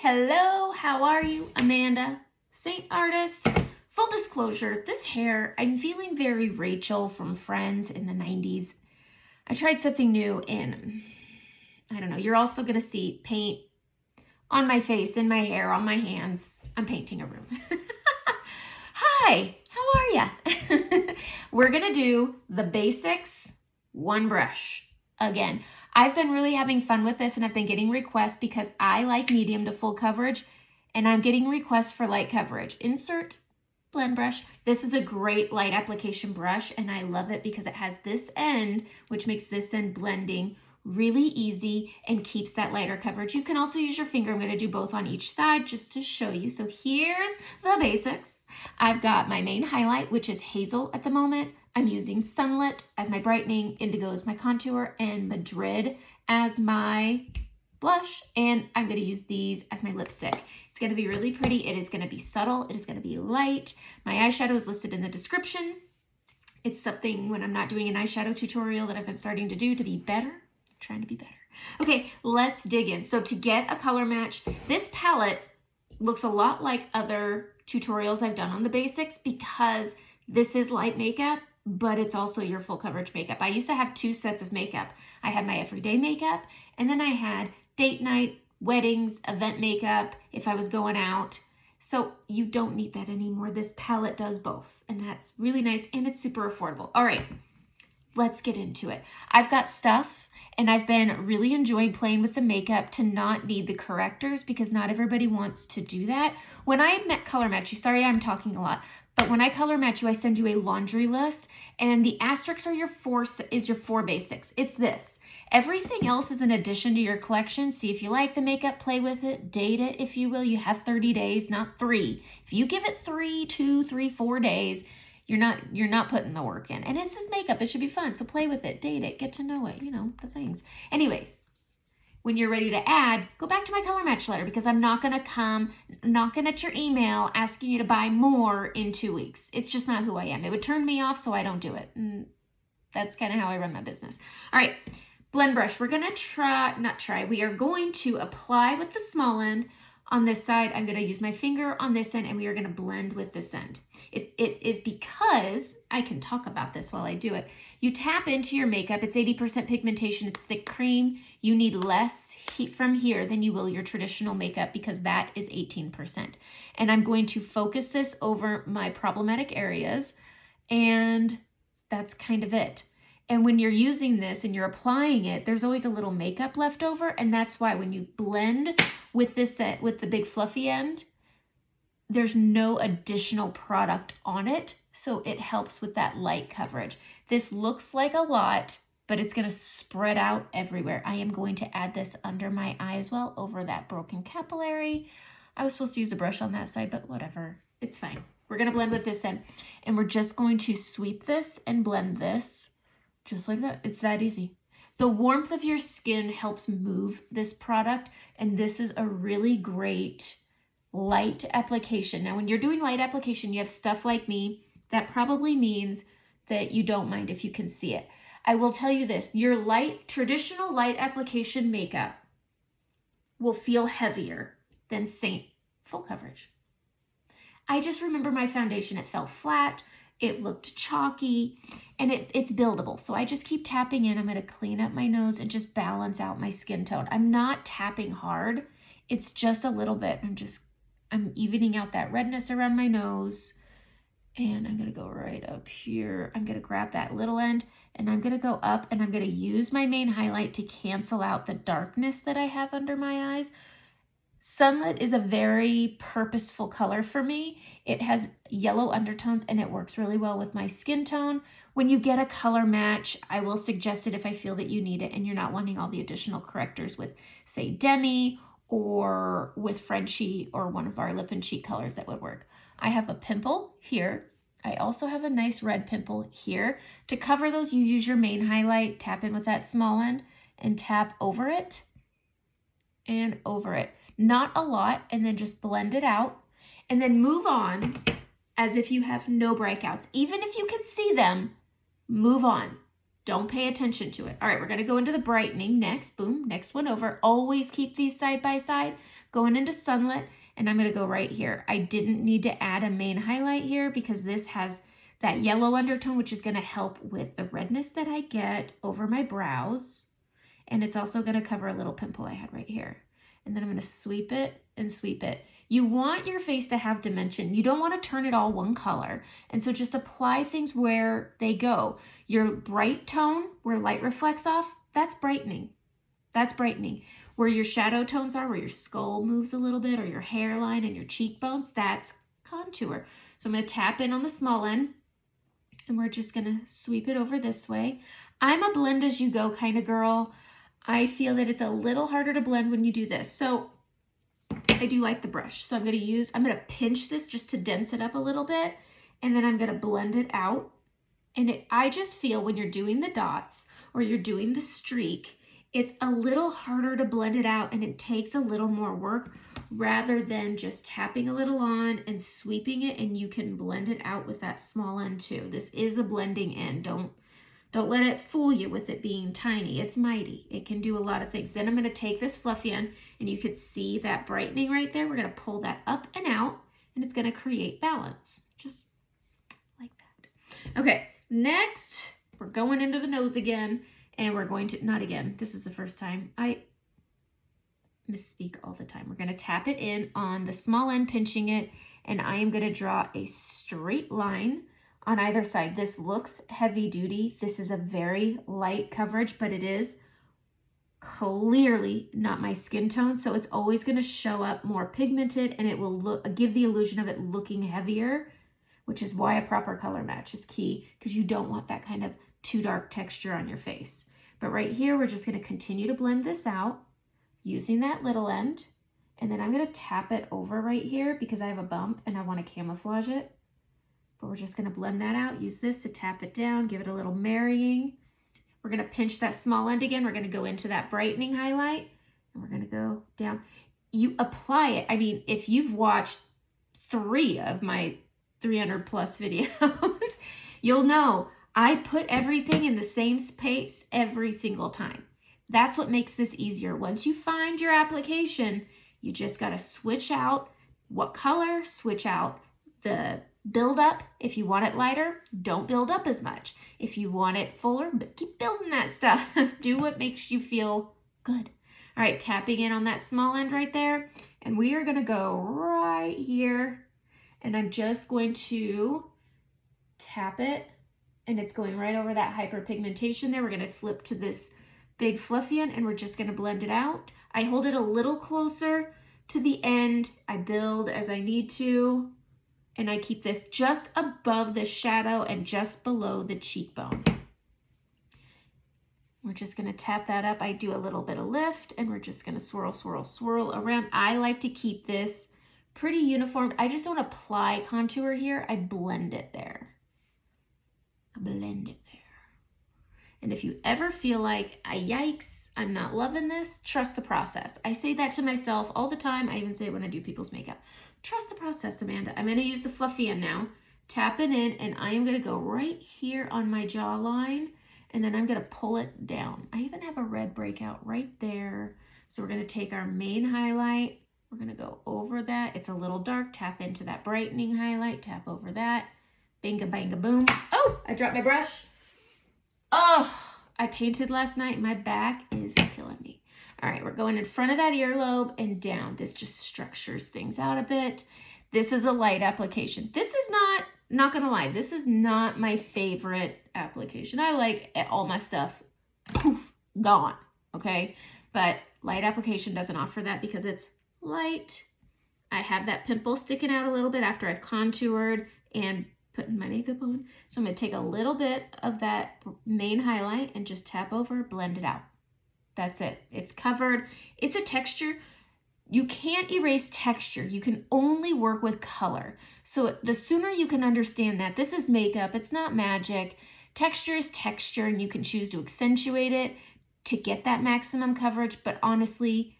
Hello, how are you? Amanda, Saint Artist. Full disclosure, this hair, I'm feeling very Rachel from Friends in the 90s. I tried something new and I don't know, you're also gonna see paint on my face, in my hair, on my hands. I'm painting a room. Hi, how are ya? We're gonna do the basics, one brush. Again, I've been really having fun with this and I've been getting requests because I like medium to full coverage and I'm getting requests for light coverage. Insert blend brush. This is a great light application brush and I love it because it has this end, which makes this end blending really easy and keeps that lighter coverage. You can also use your finger. I'm going to do both on each side just to show you. So here's the basics. I've got my main highlight, which is Hazel at the moment. I'm using Sunlit as my brightening, Indigo as my contour, and Madrid as my blush. And I'm going to use these as my lipstick. It's going to be really pretty. It is going to be subtle. It is going to be light. My eyeshadow is listed in the description. It's something when I'm not doing an eyeshadow tutorial that I've been starting to do to be better. Trying to be better. Okay, let's dig in. So to get a color match, this palette looks a lot like other tutorials I've done on the basics because this is light makeup, but it's also your full coverage makeup. I used to have two sets of makeup. I had my everyday makeup, and then I had date night, weddings, event makeup if I was going out. So you don't need that anymore. This palette does both, and that's really nice, and it's super affordable. All right, let's get into it. I've got stuff. And I've been really enjoying playing with the makeup to not need the correctors because not everybody wants to do that. When I color match you, sorry I'm talking a lot, but when I color match you, I send you a laundry list and the asterisks are your four basics. It's this. Everything else is an addition to your collection. See if you like the makeup, play with it, date it if you will. You have 30 days, not 3. If you give it 3, 2, 3, 4 days, you're not putting the work in. And this is makeup. It should be fun. So play with it, date it, get to know it, you know, the things. Anyways, when you're ready to add, go back to my color match letter because I'm not going to come knocking at your email asking you to buy more in 2 weeks. It's just not who I am. It would turn me off, so I don't do it. And that's kind of how I run my business. All right, blend brush. We're going to we are going to apply with the small end. On this side, I'm going to use my finger on this end and we are going to blend with this end. It is because, I can talk about this while I do it, you tap into your makeup, it's 80% pigmentation, it's thick cream, you need less heat from here than you will your traditional makeup because that is 18%. And I'm going to focus this over my problematic areas and that's kind of it. And when you're using this and you're applying it, there's always a little makeup left over. And that's why when you blend with this set, with the big fluffy end, there's no additional product on it. So it helps with that light coverage. This looks like a lot, but it's going to spread out everywhere. I am going to add this under my eye as well, over that broken capillary. I was supposed to use a brush on that side, but whatever. It's fine. We're going to blend with this end. And we're just going to sweep this and blend this. Just like that. It's that easy. The warmth of your skin helps move this product, and this is a really great light application. Now, when you're doing light application, you have stuff like me. That probably means that you don't mind if you can see it. I will tell you this, your traditional light application makeup will feel heavier than Saint full coverage. I just remember my foundation, it felt flat. It looked chalky and it's buildable. So I just keep tapping in. I'm going to clean up my nose and just balance out my skin tone. I'm not tapping hard. It's just a little bit. I'm evening out that redness around my nose. And I'm going to go right up here. I'm going to grab that little end and I'm going to go up and I'm going to use my main highlight to cancel out the darkness that I have under my eyes. Sunlit is a very purposeful color for me. It has yellow undertones and it works really well with my skin tone. When you get a color match, I will suggest it if I feel that you need it and you're not wanting all the additional correctors with, say, Demi or with Frenchie or one of our lip and cheek colors that would work. I have a pimple here. I also have a nice red pimple here. To cover those, you use your main highlight, tap in with that small end and tap over it and over it. Not a lot, and then just blend it out and then move on as if you have no breakouts. Even if you can see them, move on. Don't pay attention to it. All right, we're gonna go into the brightening next. Boom, next one over. Always keep these side by side. Going into Sunlit, and I'm gonna go right here. I didn't need to add a main highlight here because this has that yellow undertone, which is gonna help with the redness that I get over my brows. And it's also gonna cover a little pimple I had right here. And then I'm gonna sweep it and sweep it. You want your face to have dimension. You don't want to turn it all one color. And so just apply things where they go. Your bright tone, where light reflects off, that's brightening. That's brightening. Where your shadow tones are, where your skull moves a little bit, or your hairline and your cheekbones, that's contour. So I'm going to tap in on the small end, and we're just going to sweep it over this way. I'm a blend as you go kind of girl. I feel that it's a little harder to blend when you do this. So I do like the brush. So I'm going to pinch this just to dense it up a little bit, and then I'm going to blend it out. And I just feel when you're doing the dots or you're doing the streak, it's a little harder to blend it out, and it takes a little more work rather than just tapping a little on and sweeping it, and you can blend it out with that small end too. This is a blending end. Don't let it fool you with it being tiny. It's mighty. It can do a lot of things. Then I'm going to take this fluffy end, and you could see that brightening right there. We're going to pull that up and out, and it's going to create balance, just like that. Okay, next, we're going into the nose again, and we're going to, not again, this is the first time. I misspeak all the time. We're going to tap it in on the small end, pinching it, and I am going to draw a straight line on either side. This looks heavy duty. This is a very light coverage, but it is clearly not my skin tone. So it's always going to show up more pigmented, and it will give the illusion of it looking heavier, which is why a proper color match is key, because you don't want that kind of too dark texture on your face. But right here, we're just going to continue to blend this out using that little end. And then I'm going to tap it over right here because I have a bump and I want to camouflage it. But we're just going to blend that out. Use this to tap it down, give it a little marrying. We're going to pinch that small end again. We're going to go into that brightening highlight, and we're going to go down. You apply it. I mean, if you've watched 3 of my 300 plus videos, you'll know I put everything in the same space every single time. That's what makes this easier. Once you find your application, you just got to switch out what color, switch out the build up. If you want it lighter, don't build up as much. If you want it fuller, but keep building that stuff. Do what makes you feel good. All right, tapping in on that small end right there. And we are going to go right here. And I'm just going to tap it. And it's going right over that hyperpigmentation there. We're going to flip to this big fluffy end, and we're just going to blend it out. I hold it a little closer to the end. I build as I need to. And I keep this just above the shadow and just below the cheekbone. We're just going to tap that up. I do a little bit of lift, and we're just going to swirl, swirl, swirl around. I like to keep this pretty uniform. I just don't apply contour here. I blend it there. I blend it there. And if you ever feel like, yikes, I'm not loving this, trust the process. I say that to myself all the time. I even say it when I do people's makeup. Trust the process, Amanda. I'm going to use the fluffy end now. Tap it in, and I am going to go right here on my jawline, and then I'm going to pull it down. I even have a red breakout right there. So we're going to take our main highlight. We're going to go over that. It's a little dark. Tap into that brightening highlight. Tap over that. Banga, banga, boom. Oh, I dropped my brush. Oh, I painted last night. My back is killing me. All right, we're going in front of that earlobe and down. This just structures things out a bit. This is a light application. This is not gonna lie, this is not my favorite application. I like all my stuff, poof, gone, okay? But light application doesn't offer that because it's light. I have that pimple sticking out a little bit after I've contoured and putting my makeup on. So I'm gonna take a little bit of that main highlight and just tap over, blend it out. That's it. It's covered. It's a texture. You can't erase texture. You can only work with color. So the sooner you can understand that this is makeup, it's not magic. Texture is texture, and you can choose to accentuate it to get that maximum coverage. But honestly,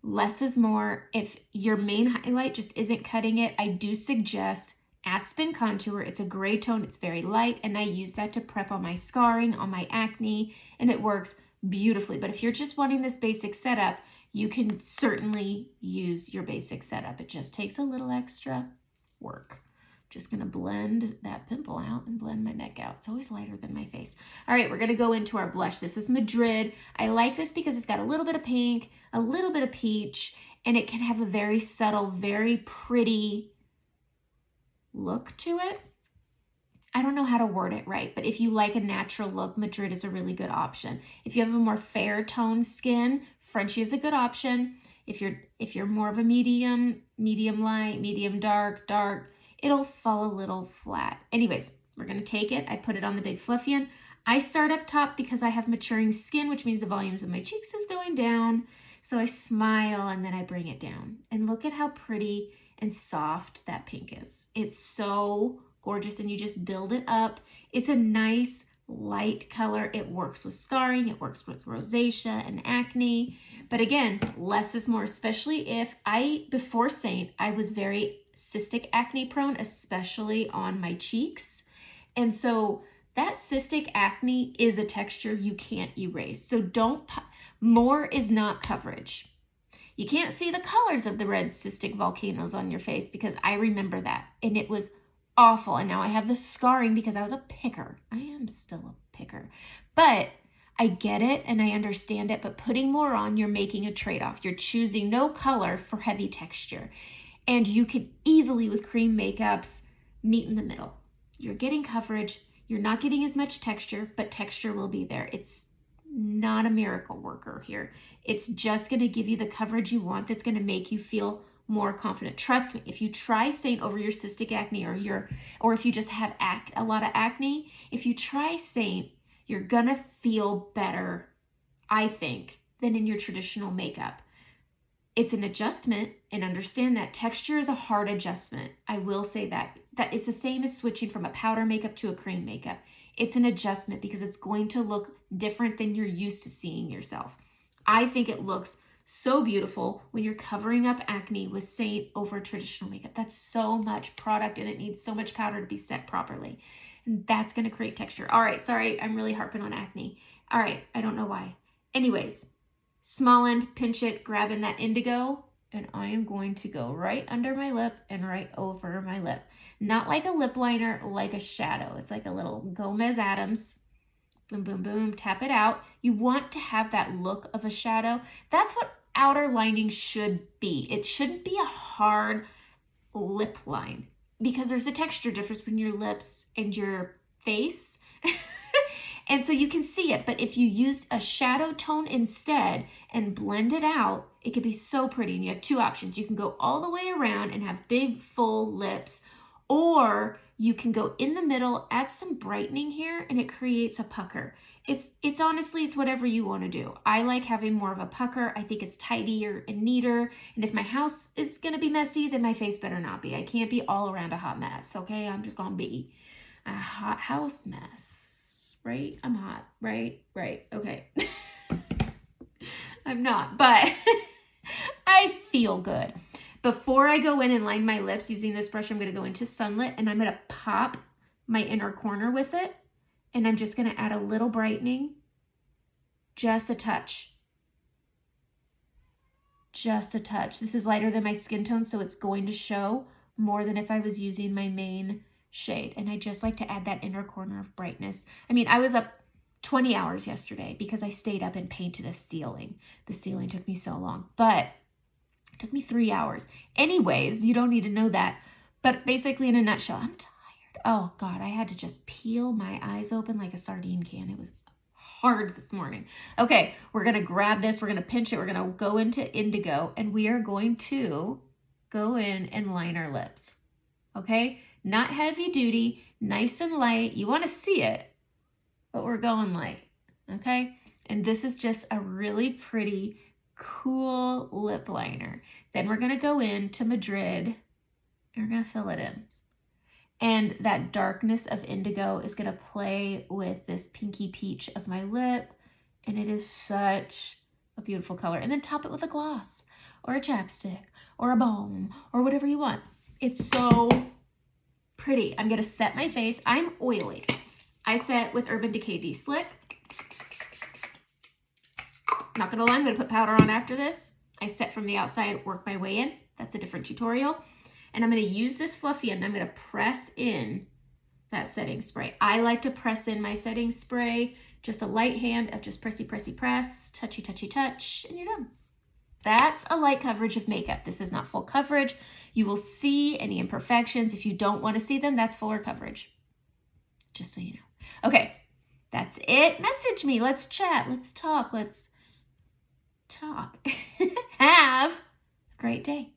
less is more. If your main highlight just isn't cutting it, I do suggest Aspen Contour. It's a gray tone. It's very light, and I use that to prep on my scarring, on my acne, and it works beautifully. But if you're just wanting this basic setup, you can certainly use your basic setup. It just takes a little extra work. Just gonna blend that pimple out and blend my neck out. It's always lighter than my face. All right, we're gonna go into our blush. This is Madrid. I like this because it's got a little bit of pink, a little bit of peach, and it can have a very subtle, very pretty look to it. I don't know how to word it right, but if you like a natural look, Madrid is a really good option. If you have a more fair toned skin, Frenchie is a good option. If you're more of a medium light, medium dark, it'll fall a little flat. Anyways, we're gonna take it. I put it on the Big Fluffian. I start up top because I have maturing skin, which means the volumes of my cheeks is going down. So I smile and then I bring it down. And look at how pretty and soft that pink is. It's so gorgeous, and you just build it up. It's a nice light color. It works with scarring, it works with rosacea and acne. But again, less is more, especially if before Seint, I was very cystic acne prone, especially on my cheeks. And so that cystic acne is a texture you can't erase. So more is not coverage. You can't see the colors of the red cystic volcanoes on your face, because I remember that, and it was awful. And now I have the scarring because I was a picker. I am still a picker, but I get it and I understand it. But putting more on, you're making a trade-off. You're choosing no color for heavy texture. And you can easily, with cream makeups, meet in the middle. You're getting coverage. You're not getting as much texture, but texture will be there. It's not a miracle worker here. It's just going to give you the coverage you want that's going to make you feel more confident. Trust me, if you try Seint over your cystic acne, or if you just have a lot of acne, if you try Seint, you're gonna feel better, I think, than in your traditional makeup. It's an adjustment, and understand that texture is a hard adjustment. I will say that it's the same as switching from a powder makeup to a cream makeup. It's an adjustment because it's going to look different than you're used to seeing yourself. I think it looks so beautiful when you're covering up acne with Seint over traditional makeup. That's so much product, and it needs so much powder to be set properly. And that's going to create texture. All right, sorry, I'm really harping on acne. All right, I don't know why. Anyways, small end, pinch it, grab in that indigo, and I am going to go right under my lip and right over my lip. Not like a lip liner, like a shadow. It's like a little Gomez Adams. Boom, boom, boom, tap it out. You want to have that look of a shadow. That's what outer lining should be. It shouldn't be a hard lip line, because there's a texture difference between your lips and your face. And so you can see it, but if you used a shadow tone instead and blend it out, it could be so pretty. And you have two options. You can go all the way around and have big, full lips, or you can go in the middle, add some brightening here, and it creates a pucker. It's honestly, it's whatever you want to do. I like having more of a pucker. I think it's tidier and neater. And if my house is going to be messy, then my face better not be. I can't be all around a hot mess, okay? I'm just going to be a hot house mess, right? I'm hot, right? Right, okay. I'm not, but I feel good. Before I go in and line my lips using this brush, I'm going to go into Sunlit, and I'm going to pop my inner corner with it. And I'm just going to add a little brightening, just a touch. Just a touch. This is lighter than my skin tone, so it's going to show more than if I was using my main shade. And I just like to add that inner corner of brightness. I mean, I was up 20 hours yesterday because I stayed up and painted a ceiling. The ceiling took me so long, but it took me 3 hours. Anyways, you don't need to know that. But basically, in a nutshell, I'm tired. Oh God, I had to just peel my eyes open like a sardine can. It was hard this morning. Okay, we're gonna grab this, we're gonna pinch it, we're gonna go into indigo, and we are going to go in and line our lips. Okay, not heavy duty, nice and light. You wanna see it, but we're going light, okay? And this is just a really pretty, cool lip liner. Then we're gonna go into Madrid, and we're gonna fill it in. And that darkness of indigo is going to play with this pinky peach of my lip. And it is such a beautiful color. And then top it with a gloss or a chapstick or a balm or whatever you want. It's so pretty. I'm going to set my face. I'm oily. I set with Urban Decay De-Slick. Not going to lie, I'm going to put powder on after this. I set from the outside, work my way in. That's a different tutorial. And I'm going to use this fluffy end. I'm going to press in that setting spray. I like to press in my setting spray. Just a light hand of just pressy, pressy, press, touchy, touchy, touch, and you're done. That's a light coverage of makeup. This is not full coverage. You will see any imperfections. If you don't want to see them, that's fuller coverage. Just so you know. Okay, that's it. Message me. Let's chat. Let's talk. Let's talk. Have a great day.